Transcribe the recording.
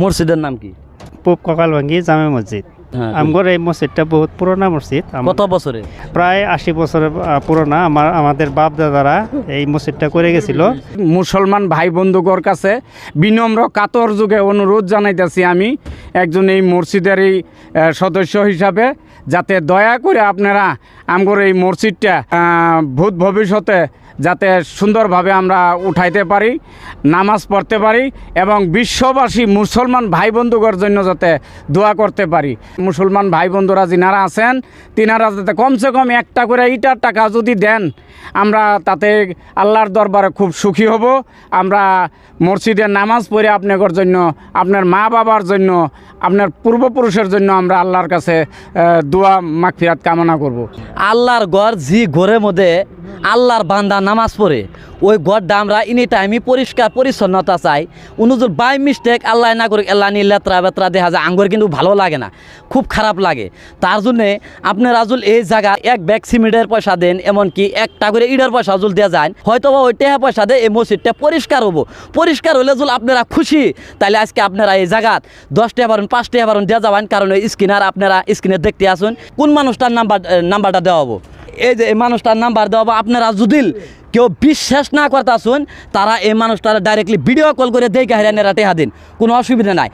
মসজিদের নাম কি? পূব ককালভাঙ্গি জামে মসজিদ। হ্যাঁ, আমগর এই মসজিদটা বহুত পুরোনো মসজিদ। কত বছরে? প্রায় 80 বছরের পুরোনো। আমাদের বাপ দাদারা এই মসজিদটা করে গেছিল। মুসলমান ভাই বন্ধুগর কাছে বিনম্র কাতর যুগে অনুরোধ জানাইতেছি আমি একজন এই মসজিদের এই সদস্য হিসাবে, যাতে দয়া করে আপনারা আমগর এই মসজিদটা ভূত ভবিষ্যতে যাতে সুন্দরভাবে আমরা উঠাইতে পারি, নামাজ পড়তে পারি এবং বিশ্ববাসী মুসলমান ভাই বন্ধুগর জন্য যাতে দোয়া করতে পারি। মুসলমান ভাই বন্ধুরা যিনারা আছেন তিনারা যাতে কমসে কম একটা করে ইটার টাকা যদি দেন, আমরা তাতে আল্লাহর দরবারে খুব সুখী হব। আমরা মসজিদে নামাজ পড়ে আপনাদের জন্য, আপনার মা বাবার জন্য, আপনার পূর্বপুরুষের জন্য আমরা আল্লাহর কাছে দোয়া মাগফিরাত কামনা করব। আল্লাহর ঘর জি ঘরের মধ্যে আল্লাহর বান্দা নামাজ পড়ে, ওই ঘরটা আমরা এনি টাইমই পরিষ্কার পরিচ্ছন্নতা চাই। অনুজুর বাই মিস্টেক আল্লাহ না করে আল্লাহ নিয়ে লেত্রা বেত্রা দেখা যায়, আঙ্গুর কিন্তু ভালো লাগে না, খুব খারাপ লাগে। তার জন্যে আপনার আজুল এই জায়গা এক ব্যাগ সিমেন্টের পয়সা দেন, এমনকি একটা করে ইটের পয়সা আজুল দেওয়া যায়, হয়তো বা ওই টাকা পয়সা দিয়ে এই মসজিদটা পরিষ্কার হবো। পরিষ্কার হলে যদি আপনারা খুশি, তাহলে আজকে আপনারা এই জায়গাত 10 টাকা বারণ 5 টাকা বারণ দেওয়া যাবেন। কারণ ওই স্ক্রিনার আপনারা স্ক্রিনে দেখতে আসুন কোন মানুষটার নাম্বারটা দেওয়া হবো। এই যে এই মানুষটার নাম্বার দেওয়া হবো। আপনারা যদি কেউ বিশ্বাস না করতে আসুন, তারা এই মানুষটার ডাইরেক্টলি ভিডিও কল করে দেখে হেরানেরা টেহা দিন, কোনো অসুবিধা নাই।